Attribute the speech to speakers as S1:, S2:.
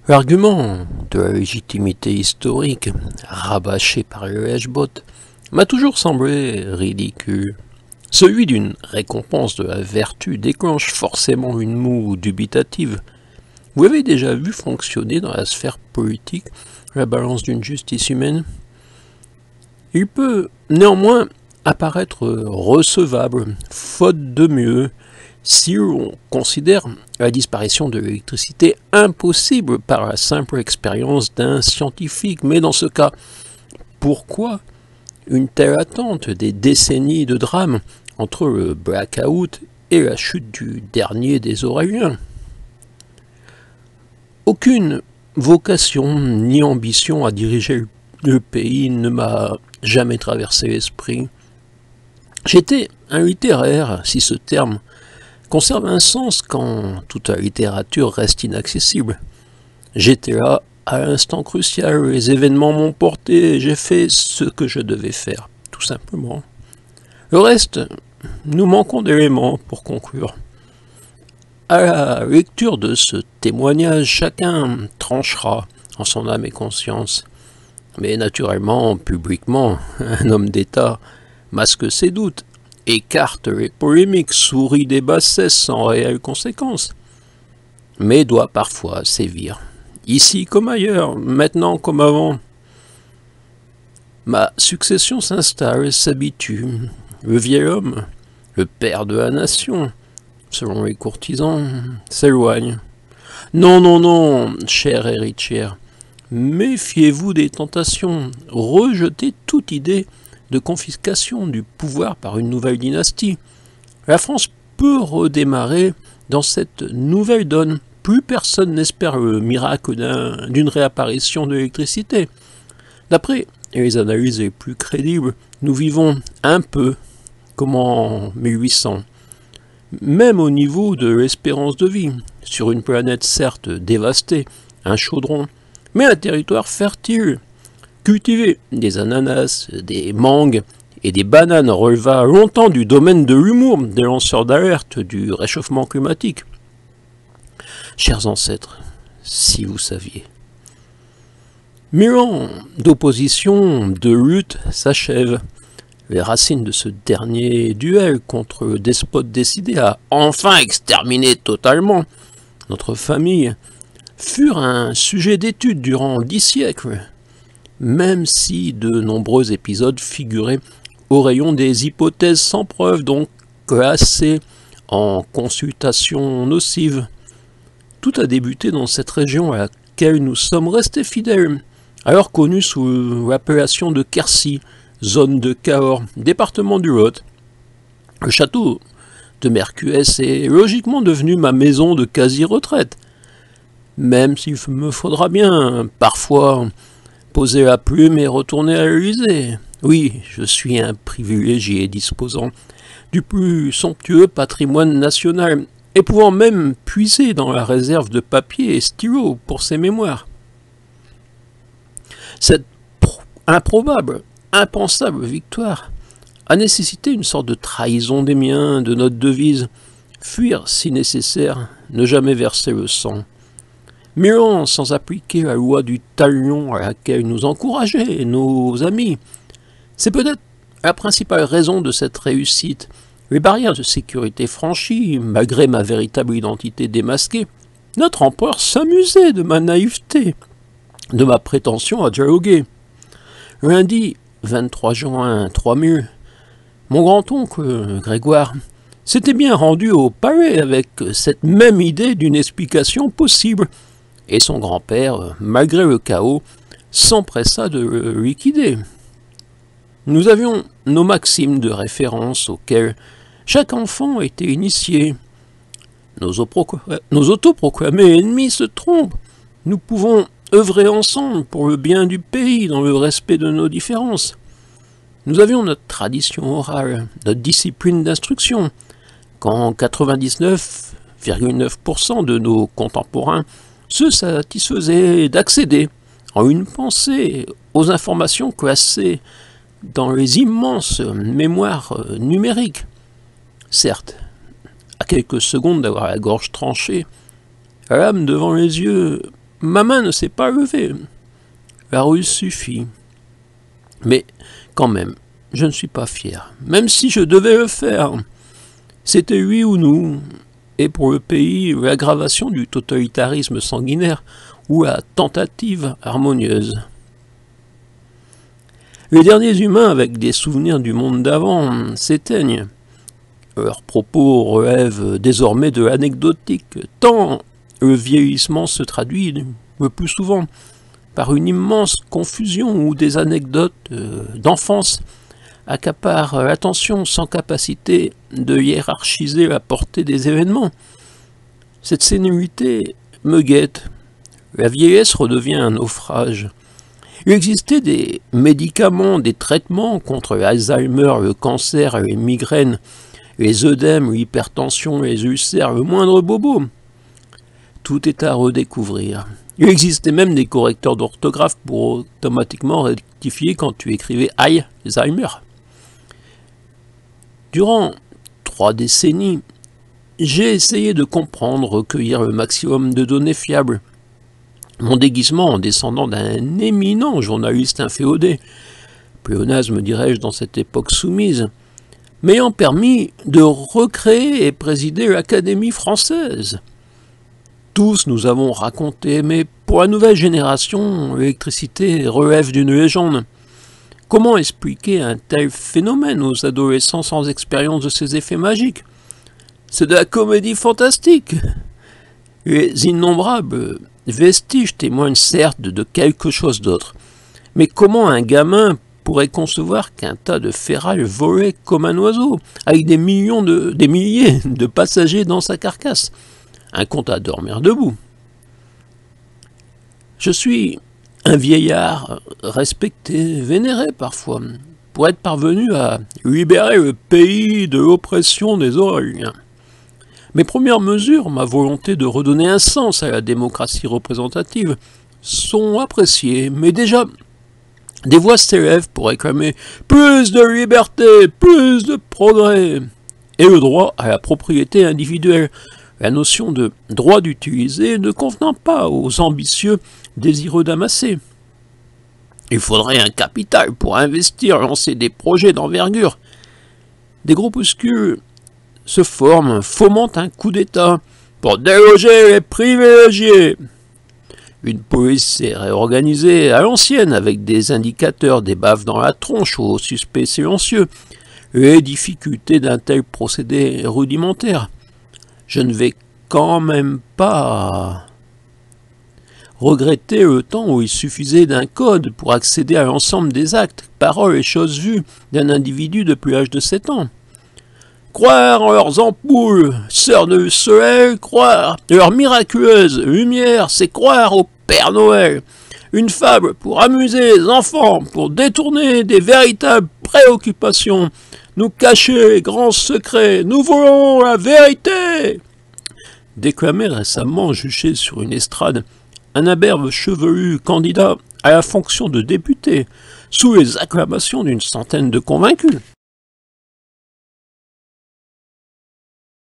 S1: L'argument de la légitimité historique, rabâché par le Heshbot, m'a toujours semblé ridicule. Celui d'une récompense de la vertu déclenche forcément une moue dubitative. Vous avez déjà vu fonctionner dans la sphère politique la balance d'une justice humaine? Il peut néanmoins apparaître recevable, faute de mieux, si on considère la disparition de l'électricité impossible par la simple expérience d'un scientifique. Mais dans ce cas, pourquoi une telle attente des décennies de drame entre le blackout et la chute du dernier des Auréliens? Aucune vocation ni ambition à diriger le pays ne m'a jamais traversé l'esprit. J'étais un littéraire, si ce terme conserve un sens quand toute la littérature reste inaccessible. J'étais là à l'instant crucial, les événements m'ont porté et j'ai fait ce que je devais faire, tout simplement. Le reste, nous manquons d'éléments pour conclure. À la lecture de ce témoignage, chacun tranchera en son âme et conscience. Mais naturellement, publiquement, un homme d'État masque ses doutes, écarte les polémiques, sourit des bassesses sans réelles conséquences, mais doit parfois sévir. Ici comme ailleurs, maintenant comme avant. Ma succession s'installe, s'habitue. Le vieil homme, le père de la nation, selon les courtisans, s'éloigne. Non, non, non, chère héritière, méfiez-vous des tentations, rejetez toute idée de confiscation du pouvoir par une nouvelle dynastie. La France peut redémarrer dans cette nouvelle donne. Plus personne n'espère le miracle d'une réapparition de l'électricité. D'après les analyses les plus crédibles, nous vivons un peu comme en 1800. Même au niveau de l'espérance de vie, sur une planète certes dévastée, un chaudron, mais un territoire fertile. Cultiver des ananas, des mangues et des bananes releva longtemps du domaine de l'humour des lanceurs d'alerte du réchauffement climatique. Chers ancêtres, si vous saviez. 1000 ans d'opposition, de lutte s'achèvent. Les racines de ce dernier duel contre le despote décidé à enfin exterminer totalement notre famille furent un sujet d'étude durant 10 siècles, même si de nombreux épisodes figuraient au rayon des hypothèses sans preuve, donc classées en consultation nocive. Tout a débuté dans cette région à laquelle nous sommes restés fidèles, alors connue sous l'appellation de Quercy, zone de Cahors, département du Lot. Le château de Mercuès est logiquement devenu ma maison de quasi-retraite, même s'il me faudra bien, parfois, poser la plume et retourner à l'Élysée. Oui, je suis un privilégié disposant du plus somptueux patrimoine national, et pouvant même puiser dans la réserve de papier et stylo pour ses mémoires. Cette improbable, impensable victoire a nécessité une sorte de trahison des miens, de notre devise, fuir si nécessaire, ne jamais verser le sang. 1000 ans sans appliquer la loi du talion à laquelle nous encourageaient nos amis. C'est peut-être la principale raison de cette réussite. Les barrières de sécurité franchies, malgré ma véritable identité démasquée, notre empereur s'amusait de ma naïveté, de ma prétention à dialoguer. Lundi 23 juin 3000, mon grand-oncle Grégoire s'était bien rendu au palais avec cette même idée d'une explication possible, et son grand-père, malgré le chaos, s'empressa de le liquider. Nous avions nos maximes de référence auxquelles chaque enfant était initié. Nos autoproclamés ennemis se trompent. Nous pouvons œuvrer ensemble pour le bien du pays dans le respect de nos différences. Nous avions notre tradition orale, notre discipline d'instruction, quand 99,9% de nos contemporains se satisfaisaient d'accéder en une pensée aux informations classées dans les immenses mémoires numériques. Certes, à quelques secondes d'avoir la gorge tranchée, l'âme devant les yeux, Ma main ne s'est pas levée. La ruse suffit. Mais quand même, je ne suis pas fier. Même si je devais le faire, c'était lui ou nous. Et pour le pays, l'aggravation du totalitarisme sanguinaire ou la tentative harmonieuse. Les derniers humains avec des souvenirs du monde d'avant s'éteignent. Leurs propos relèvent désormais de l'anecdotique, tant le vieillissement se traduit le plus souvent par une immense confusion où des anecdotes d'enfance accaparent l'attention sans capacité de hiérarchiser la portée des événements. Cette sénilité me guette. La vieillesse redevient un naufrage. Il existait des médicaments, des traitements contre l'Alzheimer, le cancer, les migraines, les œdèmes, l'hypertension, les ulcères, le moindre bobo. Tout est à redécouvrir. Il existait même des correcteurs d'orthographe pour automatiquement rectifier quand tu écrivais « Alzheimer ». Durant 3 décennies, j'ai essayé de comprendre, recueillir le maximum de données fiables. Mon déguisement en descendant d'un éminent journaliste inféodé, pléonasme dirais-je dans cette époque soumise, m'ayant permis de recréer et présider l'Académie française. Tous nous avons raconté, mais pour la nouvelle génération, l'électricité relève d'une légende. Comment expliquer un tel phénomène aux adolescents sans expérience de ses effets magiques? C'est de la comédie fantastique. Les innombrables vestiges témoignent certes de quelque chose d'autre. Mais comment un gamin pourrait concevoir qu'un tas de ferraille volait comme un oiseau, avec des milliers de passagers dans sa carcasse? Un conte à dormir debout. Je suis un vieillard respecté, vénéré parfois, pour être parvenu à libérer le pays de l'oppression des Aureliens. Mes premières mesures, ma volonté de redonner un sens à la démocratie représentative, sont appréciées, mais déjà, des voix s'élèvent pour réclamer plus de liberté, plus de progrès, et le droit à la propriété individuelle, la notion de droit d'utiliser ne convenant pas aux ambitieux désireux d'amasser. Il faudrait un capital pour investir, lancer des projets d'envergure. Des groupuscules se forment, fomentent un coup d'État pour déloger les privilégiés. Une police s'est réorganisée à l'ancienne avec des indicateurs, des baffes dans la tronche aux suspects silencieux. Les difficultés d'un tel procédé rudimentaire. Je ne vais quand même pas regretter le temps où il suffisait d'un code pour accéder à l'ensemble des actes, paroles et choses vues d'un individu depuis l'âge de 7 ans. Croire en leurs ampoules, sœurs du soleil, croire en leur miraculeuse lumière, c'est croire au Père Noël. Une fable pour amuser les enfants, pour détourner des véritables préoccupations, nous cacher les grands secrets, nous voulons la vérité. Déclamait récemment, juché sur une estrade, un imberbe chevelu candidat à la fonction de député, sous les acclamations d'une centaine de convaincus.